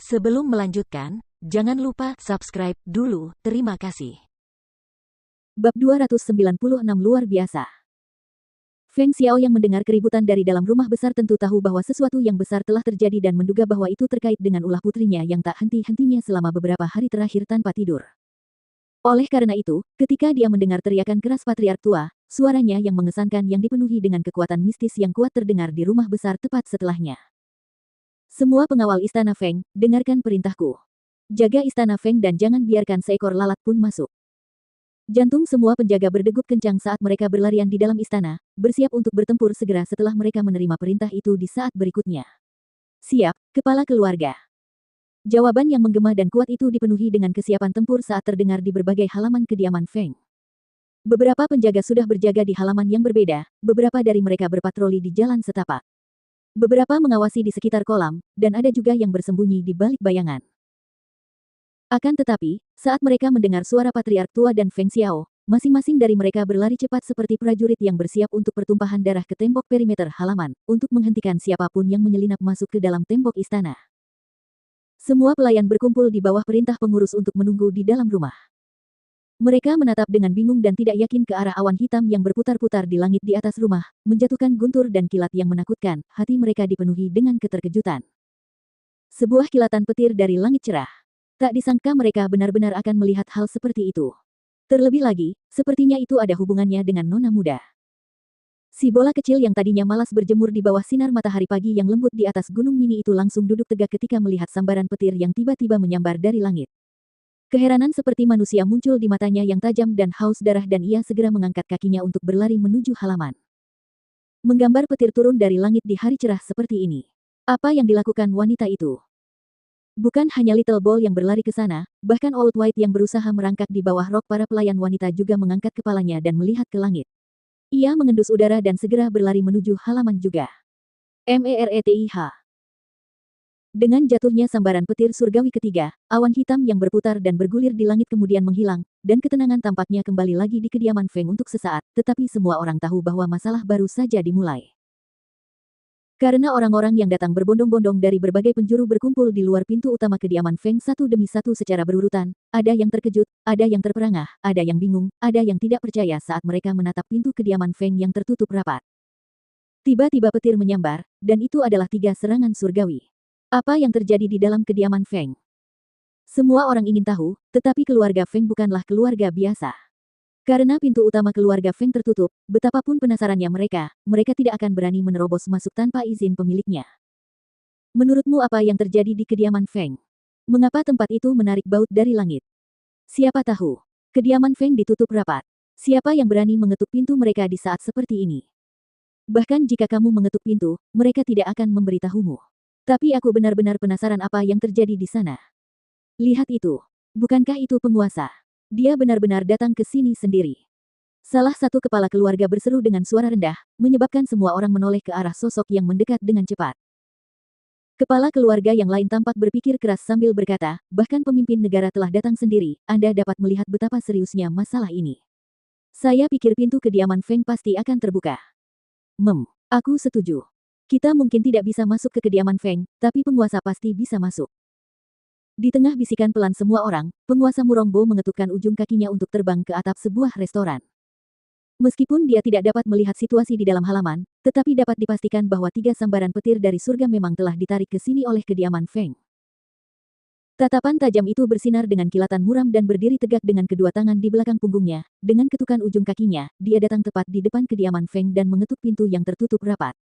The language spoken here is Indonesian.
Sebelum melanjutkan, jangan lupa subscribe dulu. Terima kasih. Bab 296 luar biasa. Feng Xiao yang mendengar keributan dari dalam rumah besar tentu tahu bahwa sesuatu yang besar telah terjadi dan menduga bahwa itu terkait dengan ulah putrinya yang tak henti-hentinya selama beberapa hari terakhir tanpa tidur. Oleh karena itu, ketika dia mendengar teriakan keras patriark tua, suaranya yang mengesankan yang dipenuhi dengan kekuatan mistis yang kuat terdengar di rumah besar tepat setelahnya. Semua pengawal istana Feng, dengarkan perintahku. Jaga istana Feng dan jangan biarkan seekor lalat pun masuk. Jantung semua penjaga berdegup kencang saat mereka berlarian di dalam istana, bersiap untuk bertempur segera setelah mereka menerima perintah itu di saat berikutnya. Siap, kepala keluarga. Jawaban yang menggema dan kuat itu dipenuhi dengan kesiapan tempur saat terdengar di berbagai halaman kediaman Feng. Beberapa penjaga sudah berjaga di halaman yang berbeda, beberapa dari mereka berpatroli di jalan setapak. Beberapa mengawasi di sekitar kolam, dan ada juga yang bersembunyi di balik bayangan. Akan tetapi, saat mereka mendengar suara patriark tua dan Feng Xiao, masing-masing dari mereka berlari cepat seperti prajurit yang bersiap untuk pertumpahan darah ke tembok perimeter halaman, untuk menghentikan siapapun yang menyelinap masuk ke dalam tembok istana. Semua pelayan berkumpul di bawah perintah pengurus untuk menunggu di dalam rumah. Mereka menatap dengan bingung dan tidak yakin ke arah awan hitam yang berputar-putar di langit di atas rumah, menjatuhkan guntur dan kilat yang menakutkan, hati mereka dipenuhi dengan keterkejutan. Sebuah kilatan petir dari langit cerah. Tak disangka mereka benar-benar akan melihat hal seperti itu. Terlebih lagi, sepertinya itu ada hubungannya dengan nona muda. Si bola kecil yang tadinya malas berjemur di bawah sinar matahari pagi yang lembut di atas gunung mini itu langsung duduk tegak ketika melihat sambaran petir yang tiba-tiba menyambar dari langit. Keheranan seperti manusia muncul di matanya yang tajam dan haus darah dan ia segera mengangkat kakinya untuk berlari menuju halaman. Menggambar petir turun dari langit di hari cerah seperti ini. Apa yang dilakukan wanita itu? Bukan hanya Little Ball yang berlari ke sana, bahkan Old White yang berusaha merangkak di bawah rok para pelayan wanita juga mengangkat kepalanya dan melihat ke langit. Ia mengendus udara dan segera berlari menuju halaman juga. MERETIH. Dengan jatuhnya sambaran petir surgawi ketiga, awan hitam yang berputar dan bergulir di langit kemudian menghilang, dan ketenangan tampaknya kembali lagi di kediaman Feng untuk sesaat, tetapi semua orang tahu bahwa masalah baru saja dimulai. Karena orang-orang yang datang berbondong-bondong dari berbagai penjuru berkumpul di luar pintu utama kediaman Feng satu demi satu secara berurutan, ada yang terkejut, ada yang terperangah, ada yang bingung, ada yang tidak percaya saat mereka menatap pintu kediaman Feng yang tertutup rapat. Tiba-tiba petir menyambar, dan itu adalah 3 serangan surgawi. Apa yang terjadi di dalam kediaman Feng? Semua orang ingin tahu, tetapi keluarga Feng bukanlah keluarga biasa. Karena pintu utama keluarga Feng tertutup, betapapun penasarannya mereka tidak akan berani menerobos masuk tanpa izin pemiliknya. Menurutmu apa yang terjadi di kediaman Feng? Mengapa tempat itu menarik baut dari langit? Siapa tahu? Kediaman Feng ditutup rapat. Siapa yang berani mengetuk pintu mereka di saat seperti ini? Bahkan jika kamu mengetuk pintu, mereka tidak akan memberitahumu. Tapi aku benar-benar penasaran apa yang terjadi di sana. Lihat itu. Bukankah itu penguasa? Dia benar-benar datang ke sini sendiri. Salah satu kepala keluarga berseru dengan suara rendah, menyebabkan semua orang menoleh ke arah sosok yang mendekat dengan cepat. Kepala keluarga yang lain tampak berpikir keras sambil berkata, bahkan pemimpin negara telah datang sendiri, Anda dapat melihat betapa seriusnya masalah ini. Saya pikir pintu kediaman Feng pasti akan terbuka. Aku setuju. Kita mungkin tidak bisa masuk ke kediaman Feng, tapi penguasa pasti bisa masuk. Di tengah bisikan pelan semua orang, penguasa Murongbo mengetukkan ujung kakinya untuk terbang ke atap sebuah restoran. Meskipun dia tidak dapat melihat situasi di dalam halaman, tetapi dapat dipastikan bahwa 3 sambaran petir dari surga memang telah ditarik ke sini oleh kediaman Feng. Tatapan tajam itu bersinar dengan kilatan muram dan berdiri tegak dengan kedua tangan di belakang punggungnya. Dengan ketukan ujung kakinya, dia datang tepat di depan kediaman Feng dan mengetuk pintu yang tertutup rapat.